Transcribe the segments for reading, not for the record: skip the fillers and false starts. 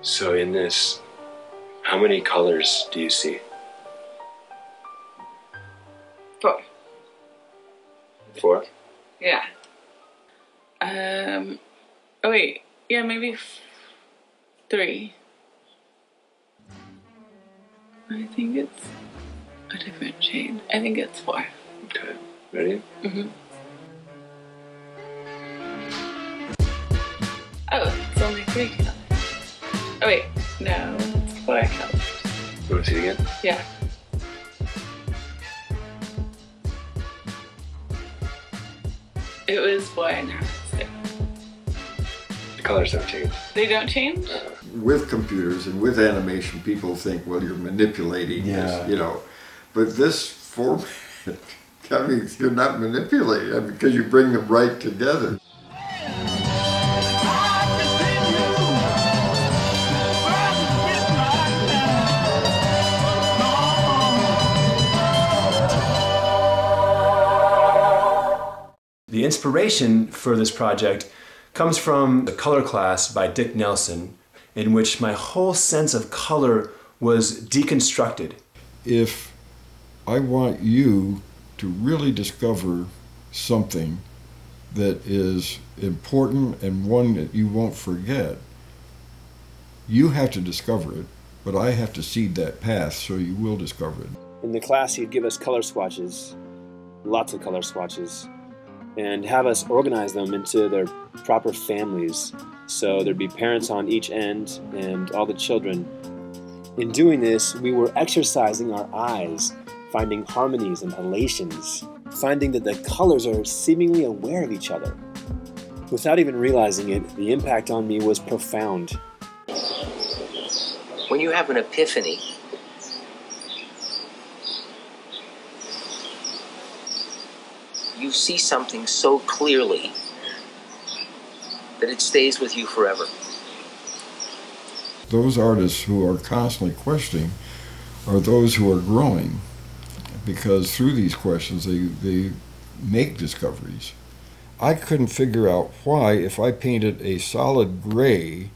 So in this, how many colors do you see? 4. 4? Yeah. Oh wait, yeah, maybe 3. I think it's a different shade. I think it's 4. Okay, ready? Mm-hmm. Oh, it's only 3 colors. Oh wait, no, it's 4 colors. You want to see it again? Yeah. It was 4 and a half. So. The colors don't change. They don't change? With computers and with animation, people think, well, you're manipulating this, you know. But this format, I mean, you're not manipulating because you bring them right together. The inspiration for this project comes from the color class by Dick Nelson, in which my whole sense of color was deconstructed. If I want you to really discover something that is important and one that you won't forget, you have to discover it, but I have to seed that path so you will discover it. In the class, he'd give us color swatches, lots of color swatches, and have us organize them into their proper families. So there'd be parents on each end and all the children. In doing this, we were exercising our eyes, finding harmonies and halations, finding that the colors are seemingly aware of each other. Without even realizing it, the impact on me was profound. When you have an epiphany, you see something so clearly that it stays with you forever. Those artists who are constantly questioning are those who are growing, because through these questions they make discoveries. I couldn't figure out why, if I painted a solid gray,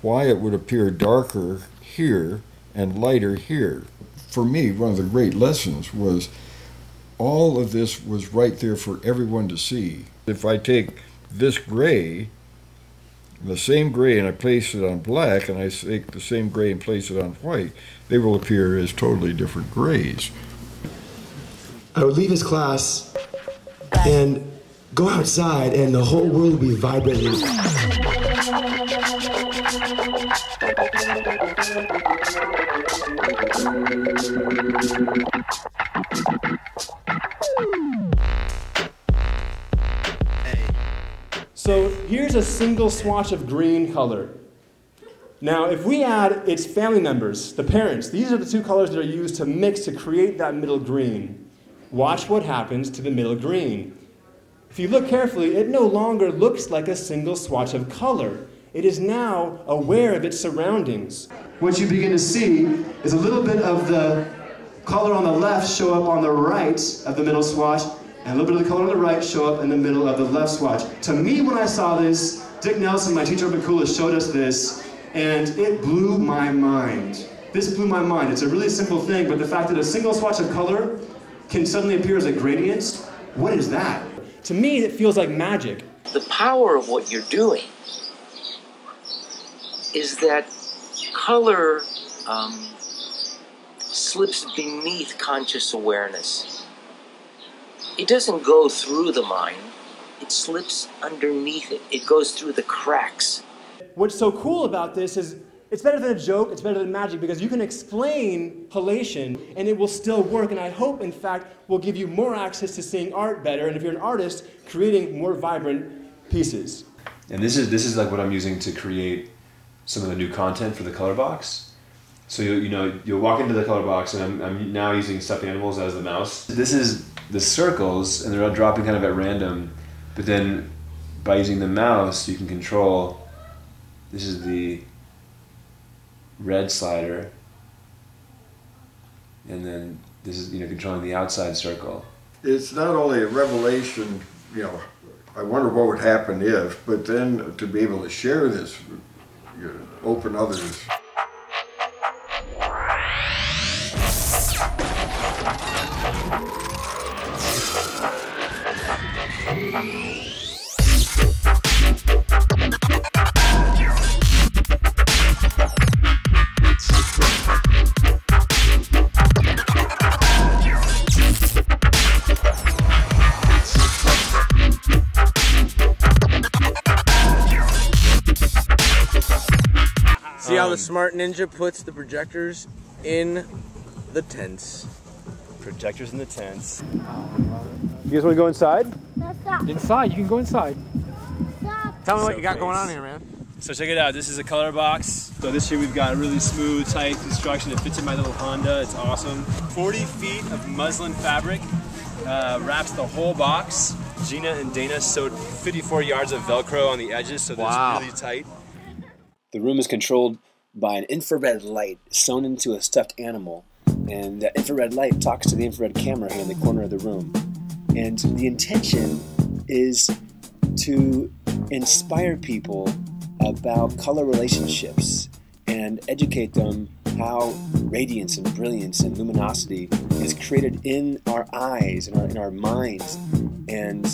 why it would appear darker here and lighter here. For me, one of the great lessons was all of this was right there for everyone to see. If I take this gray, the same gray, and I place it on black, and I take the same gray and place it on white, they will appear as totally different grays. I would leave his class and go outside, and the whole world would be vibrating. So here's a single swatch of green color. Now, if we add its family members, the parents, these are the 2 colors that are used to mix to create that middle green. Watch what happens to the middle green. If you look carefully, it no longer looks like a single swatch of color. It is now aware of its surroundings. What you begin to see is a little bit of the color on the left show up on the right of the middle swatch, and a little bit of the color on the right show up in the middle of the left swatch. To me, when I saw this, Dick Nelson, my teacher up at Coolest, showed us this, and it blew my mind. This blew my mind. It's a really simple thing, but the fact that a single swatch of color can suddenly appear as a gradient, what is that? To me, it feels like magic. The power of what you're doing is that color slips beneath conscious awareness. It doesn't go through the mind, it slips underneath it. It goes through the cracks. What's so cool about this is it's better than a joke, it's better than magic, because you can explain halation and it will still work, and I hope, in fact, will give you more access to seeing art better, and if you're an artist, creating more vibrant pieces. And this is like what I'm using to create some of the new content for the color box. So you'll walk into the color box, and I'm now using stuffed animals as the mouse. This is the circles, and they're all dropping kind of at random, but then by using the mouse, you can control. This is the red slider, and then this is controlling the outside circle. It's not only a revelation, I wonder what would happen if, but then to be able to share this, you open others. See how the smart ninja puts the projectors in the tents. Projectors in the tents. You guys want to go inside? Inside, you can go inside. Tell me what you got going on here, man. So check it out, this is a color box. So this year we've got a really smooth, tight construction that fits in my little Honda. It's awesome. 40 feet of muslin fabric wraps the whole box. Gina and Dana sewed 54 yards of Velcro on the edges, so that it's really tight. The room is controlled by an infrared light sewn into a stuffed animal. And that infrared light talks to the infrared camera here in the corner of the room. And the intention is to inspire people about color relationships and educate them how radiance and brilliance and luminosity is created in our eyes, in our minds, and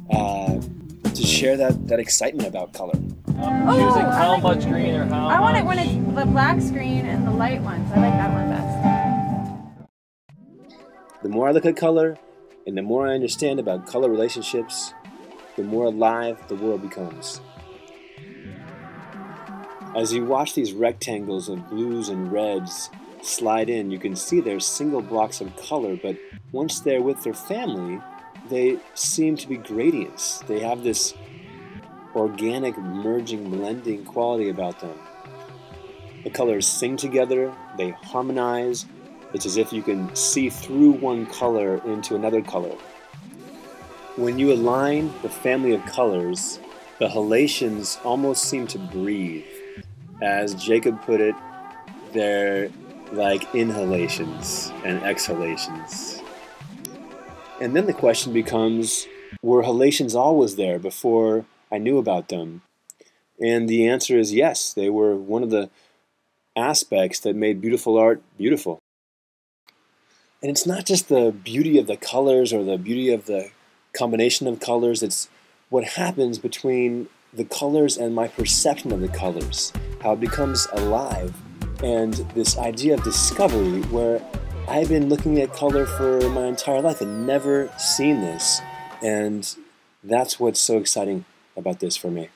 to share that excitement about color. Choosing how much green or how much. I want it when it's the black screen and the light ones. I like that one best. The more I look at color and the more I understand about color relationships, the more alive the world becomes. As you watch these rectangles of blues and reds slide in, you can see they're single blocks of color, but once they're with their family, they seem to be gradients. They have this organic, merging, blending quality about them. The colors sing together, they harmonize. It's as if you can see through one color into another color. When you align the family of colors, the halations almost seem to breathe. As Jacob put it, they're like inhalations and exhalations. And then the question becomes, were halations always there before I knew about them? And the answer is yes, they were one of the aspects that made beautiful art beautiful. And it's not just the beauty of the colors or the beauty of the combination of colors, it's what happens between the colors and my perception of the colors, how it becomes alive, and this idea of discovery where I've been looking at color for my entire life and never seen this, and that's what's so exciting about this for me.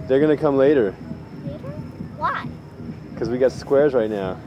They're gonna come later. Later? Why? Because we got squares right now.